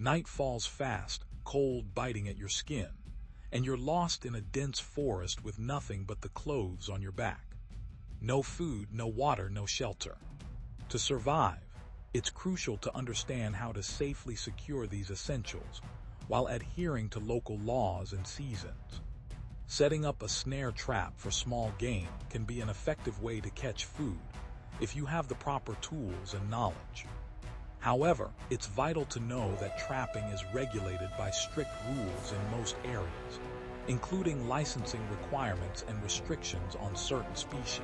Night falls fast, cold biting at your skin, and you're lost in a dense forest with nothing but the clothes on your back. No food, no water, no shelter. To survive, it's crucial to understand how to safely secure these essentials while adhering to local laws and seasons. Setting up a snare trap for small game can be an effective way to catch food if you have the proper tools and knowledge. However, it's vital to know that trapping is regulated by strict rules in most areas, including licensing requirements and restrictions on certain species.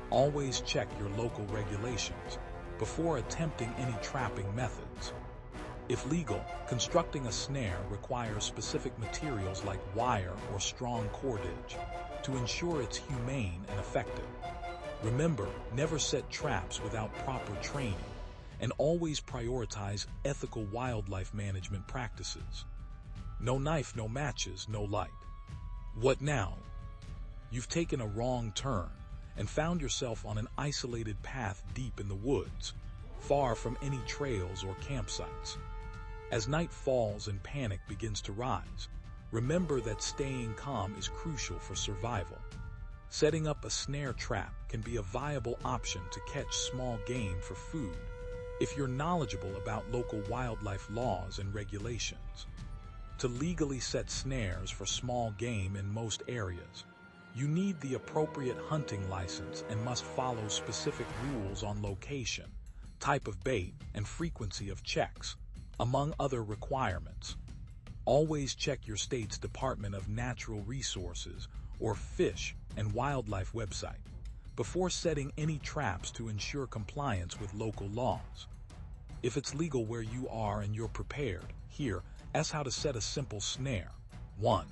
Always check your local regulations before attempting any trapping methods. If legal, constructing a snare requires specific materials like wire or strong cordage to ensure it's humane and effective. Remember, never set traps without proper training, and always prioritize ethical wildlife management practices. No knife, no matches, no light. What now? You've taken a wrong turn and found yourself on an isolated path deep in the woods, far from any trails or campsites. As night falls and panic begins to rise, remember that staying calm is crucial for survival. Setting up a snare trap can be a viable option to catch small game for food if you're knowledgeable about local wildlife laws and regulations. To legally set snares for small game in most areas, you need the appropriate hunting license and must follow specific rules on location, type of bait, and frequency of checks, among other requirements. Always check your state's Department of Natural Resources or Fish and Wildlife website before setting any traps to ensure compliance with local laws. If it's legal where you are and you're prepared, here is how to set a simple snare. 1.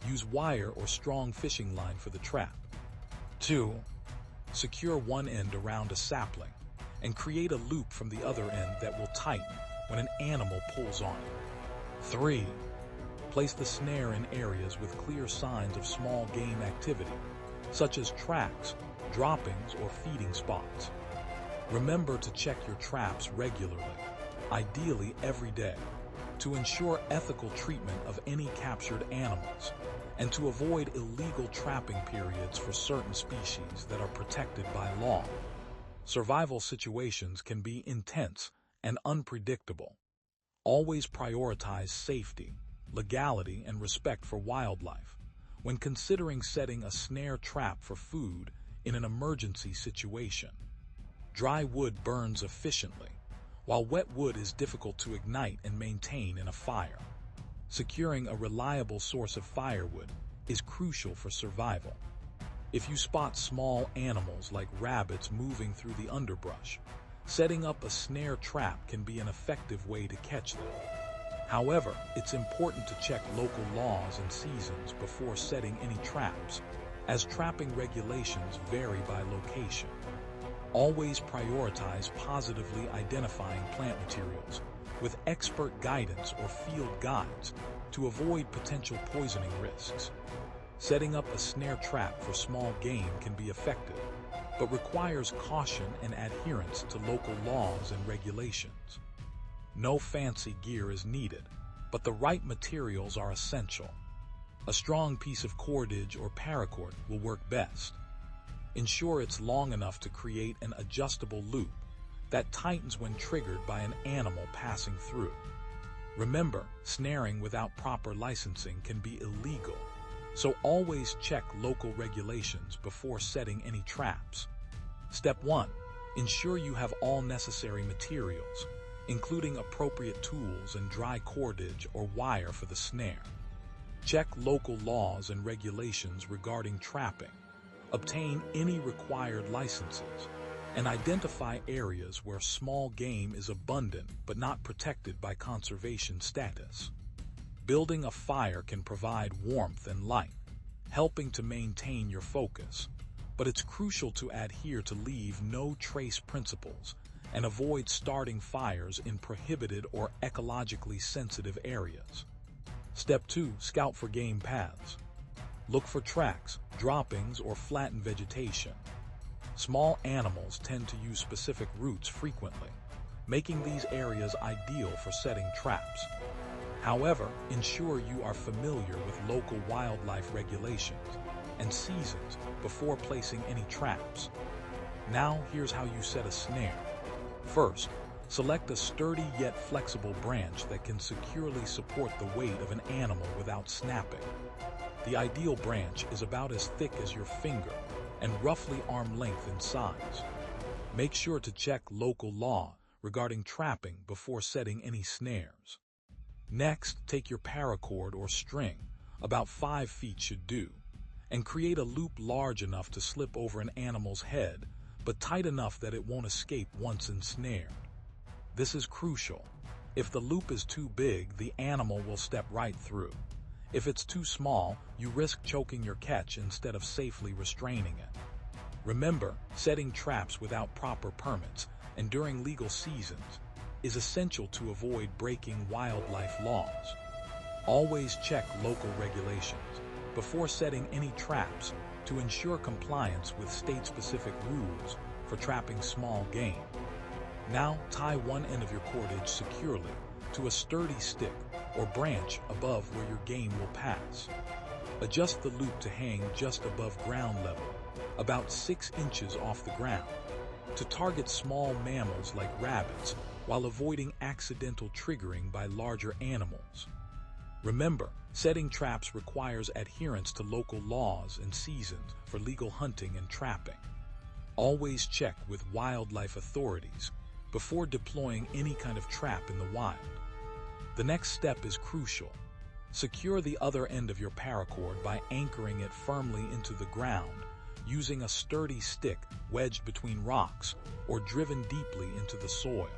Use wire or strong fishing line for the trap. 2. Secure one end around a sapling and create a loop from the other end that will tighten when an animal pulls on it. 3. Place the snare in areas with clear signs of small game activity, such as tracks, droppings, or feeding spots. Remember to check your traps regularly, ideally every day, to ensure ethical treatment of any captured animals and to avoid illegal trapping periods for certain species that are protected by law. Survival situations can be intense and unpredictable. Always prioritize safety, legality, and respect for wildlife when considering setting a snare trap for food in an emergency situation. Dry wood burns efficiently, while wet wood is difficult to ignite and maintain in a fire. Securing a reliable source of firewood is crucial for survival. If you spot small animals like rabbits moving through the underbrush, setting up a snare trap can be an effective way to catch them. However, it's important to check local laws and seasons before setting any traps, as trapping regulations vary by location. Always prioritize positively identifying plant materials with expert guidance or field guides to avoid potential poisoning risks. Setting up a snare trap for small game can be effective, but requires caution and adherence to local laws and regulations. No fancy gear is needed, but the right materials are essential. A strong piece of cordage or paracord will work best. Ensure it's long enough to create an adjustable loop that tightens when triggered by an animal passing through. Remember, snaring without proper licensing can be illegal, so always check local regulations before setting any traps. Step 1. Ensure you have all necessary materials, including appropriate tools and dry cordage or wire for the snare. Check local laws and regulations regarding trapping. Obtain any required licenses, and identify areas where small game is abundant but not protected by conservation status. Building a fire can provide warmth and light, helping to maintain your focus, but it's crucial to adhere to leave no trace principles and avoid starting fires in prohibited or ecologically sensitive areas. Step 2. Scout for game paths. Look for tracks, droppings, or flattened vegetation. Small animals tend to use specific routes frequently, making these areas ideal for setting traps. However, ensure you are familiar with local wildlife regulations and seasons before placing any traps. Now, here's how you set a snare. First, select a sturdy yet flexible branch that can securely support the weight of an animal without snapping. The ideal branch is about as thick as your finger and roughly arm length in size. Make sure to check local law regarding trapping before setting any snares. Next, take your paracord or string, about 5 feet should do, and create a loop large enough to slip over an animal's head, but tight enough that it won't escape once ensnared. This is crucial. If the loop is too big, the animal will step right through. If it's too small, you risk choking your catch instead of safely restraining it. Remember, setting traps without proper permits and during legal seasons is essential to avoid breaking wildlife laws. Always check local regulations before setting any traps to ensure compliance with state-specific rules for trapping small game. Now, tie one end of your cordage securely to a sturdy stick or branch above where your game will pass. Adjust the loop to hang just above ground level, about 6 inches off the ground, to target small mammals like rabbits while avoiding accidental triggering by larger animals. Remember, setting traps requires adherence to local laws and seasons for legal hunting and trapping. Always check with wildlife authorities before deploying any kind of trap in the wild. The next step is crucial. Secure the other end of your paracord by anchoring it firmly into the ground using a sturdy stick wedged between rocks or driven deeply into the soil.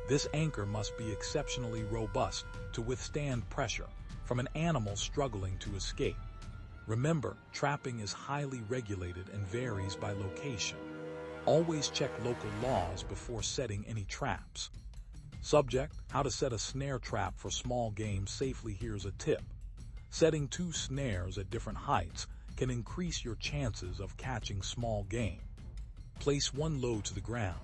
This anchor must be exceptionally robust to withstand pressure from an animal struggling to escape. Remember, trapping is highly regulated and varies by location. Always check local laws before setting any traps. Subject: how to set a snare trap for small game safely. Here's a tip. Setting 2 snares at different heights can increase your chances of catching small game. Place one low to the ground,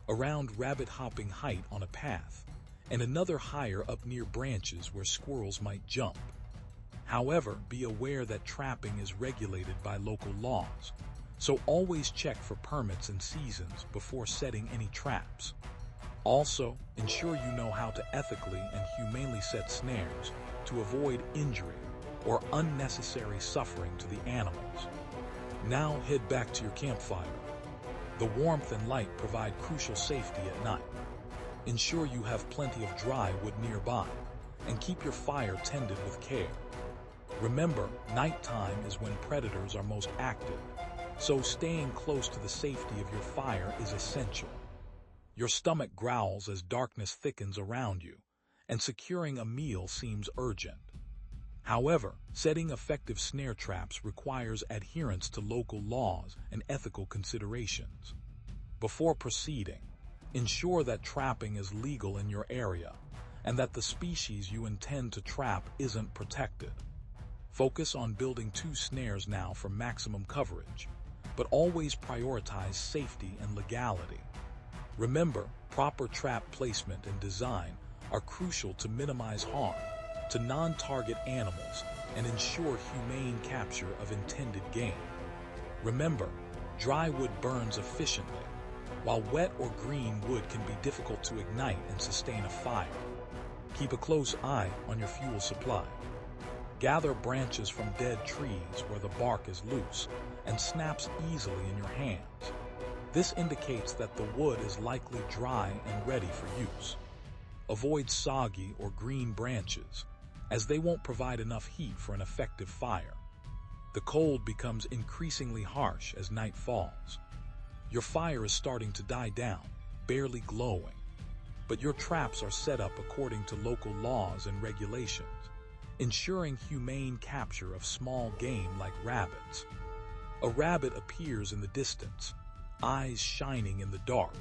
around rabbit hopping height on a path, and another higher up near branches where squirrels might jump. However, be aware that trapping is regulated by local laws, so always check for permits and seasons before setting any traps. Also, ensure you know how to ethically and humanely set snares to avoid injury or unnecessary suffering to the animals. Now head back to your campfire. The warmth and light provide crucial safety at night. Ensure you have plenty of dry wood nearby and keep your fire tended with care. Remember, nighttime is when predators are most active, so staying close to the safety of your fire is essential. Your stomach growls as darkness thickens around you, and securing a meal seems urgent. However, setting effective snare traps requires adherence to local laws and ethical considerations. Before proceeding, ensure that trapping is legal in your area and that the species you intend to trap isn't protected. Focus on building 2 snares now for maximum coverage, but always prioritize safety and legality. Remember, proper trap placement and design are crucial to minimize harm to non-target animals and ensure humane capture of intended game. Remember, dry wood burns efficiently, while wet or green wood can be difficult to ignite and sustain a fire. Keep a close eye on your fuel supply. Gather branches from dead trees where the bark is loose and snaps easily in your hands. This indicates that the wood is likely dry and ready for use. Avoid soggy or green branches, as they won't provide enough heat for an effective fire. The cold becomes increasingly harsh as night falls. Your fire is starting to die down, barely glowing, but your traps are set up according to local laws and regulations, ensuring humane capture of small game like rabbits. A rabbit appears in the distance, eyes shining in the dark,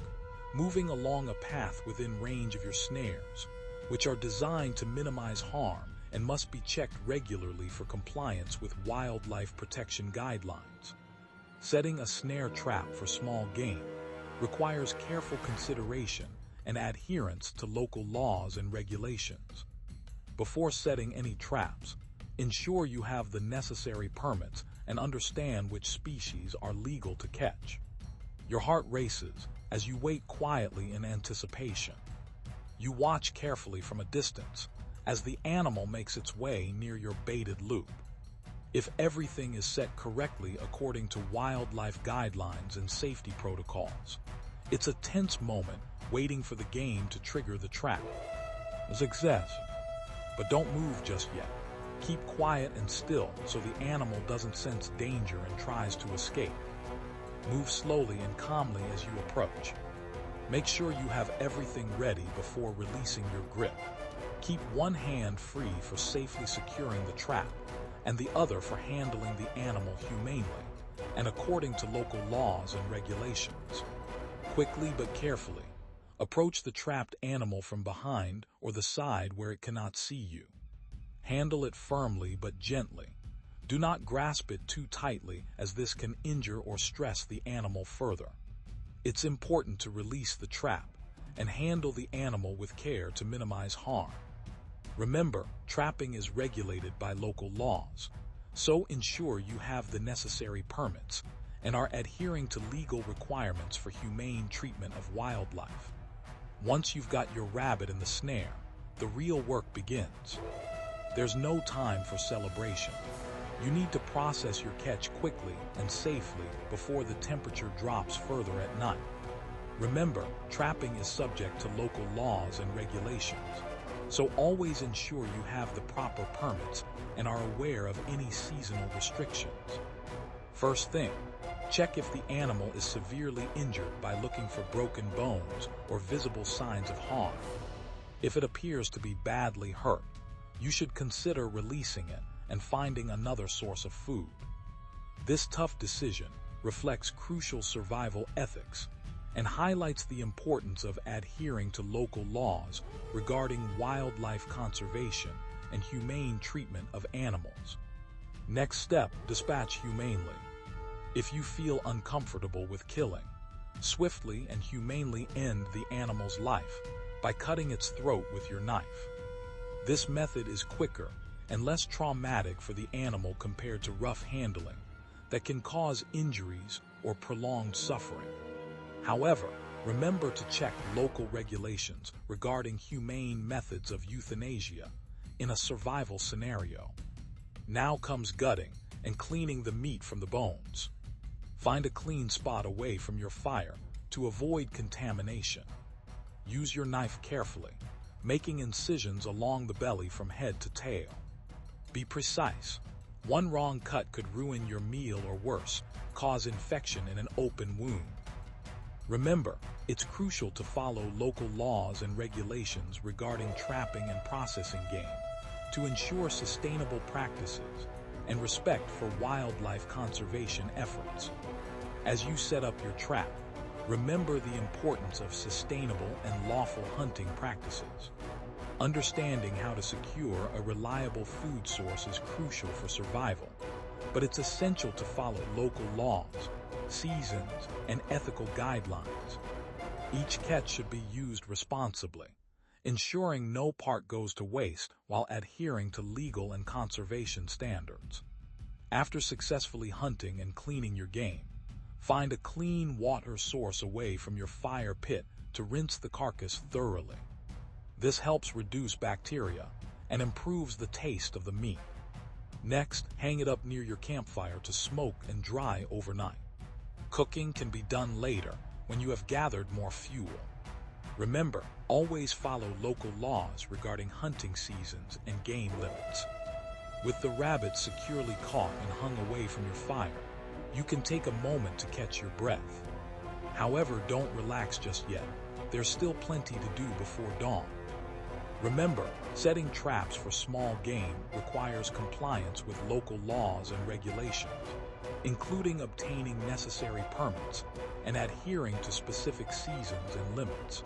moving along a path within range of your snares, which are designed to minimize harm and must be checked regularly for compliance with wildlife protection guidelines. Setting a snare trap for small game requires careful consideration and adherence to local laws and regulations. Before setting any traps, ensure you have the necessary permits and understand which species are legal to catch. Your heart races as you wait quietly in anticipation. You watch carefully from a distance as the animal makes its way near your baited loop. If everything is set correctly according to wildlife guidelines and safety protocols, it's a tense moment waiting for the game to trigger the trap. Success. But don't move just yet. Keep quiet and still so the animal doesn't sense danger and tries to escape. Move slowly and calmly as you approach. Make sure you have everything ready before releasing your grip. Keep one hand free for safely securing the trap, and the other for handling the animal humanely and according to local laws and regulations. Quickly but carefully, approach the trapped animal from behind or the side where it cannot see you. Handle it firmly but gently. Do not grasp it too tightly, as this can injure or stress the animal further. It's important to release the trap and handle the animal with care to minimize harm. Remember, trapping is regulated by local laws, so ensure you have the necessary permits and are adhering to legal requirements for humane treatment of wildlife. Once you've got your rabbit in the snare, the real work begins. There's no time for celebration. You need to process your catch quickly and safely before the temperature drops further at night. Remember, trapping is subject to local laws and regulations, so always ensure you have the proper permits and are aware of any seasonal restrictions. First thing, check if the animal is severely injured by looking for broken bones or visible signs of harm. If it appears to be badly hurt, you should consider releasing it and finding another source of food. This tough decision reflects crucial survival ethics and highlights the importance of adhering to local laws regarding wildlife conservation and humane treatment of animals. Next step, dispatch humanely. If you feel uncomfortable with killing, swiftly and humanely end the animal's life by cutting its throat with your knife. This method is quicker and less traumatic for the animal compared to rough handling that can cause injuries or prolonged suffering. However, remember to check local regulations regarding humane methods of euthanasia in a survival scenario. Now comes gutting and cleaning the meat from the bones. Find a clean spot away from your fire to avoid contamination. Use your knife carefully, making incisions along the belly from head to tail. Be precise. One wrong cut could ruin your meal or worse, cause infection in an open wound. Remember, it's crucial to follow local laws and regulations regarding trapping and processing game to ensure sustainable practices and respect for wildlife conservation efforts. As you set up your trap, remember the importance of sustainable and lawful hunting practices. Understanding how to secure a reliable food source is crucial for survival, but it's essential to follow local laws, seasons, and ethical guidelines. Each catch should be used responsibly, ensuring no part goes to waste while adhering to legal and conservation standards. After successfully hunting and cleaning your game, find a clean water source away from your fire pit to rinse the carcass thoroughly. This helps reduce bacteria and improves the taste of the meat. Next, hang it up near your campfire to smoke and dry overnight. Cooking can be done later when you have gathered more fuel. Remember, always follow local laws regarding hunting seasons and game limits. With the rabbit securely caught and hung away from your fire, you can take a moment to catch your breath. However, don't relax just yet. There's still plenty to do before dawn. Remember, setting traps for small game requires compliance with local laws and regulations, including obtaining necessary permits and adhering to specific seasons and limits.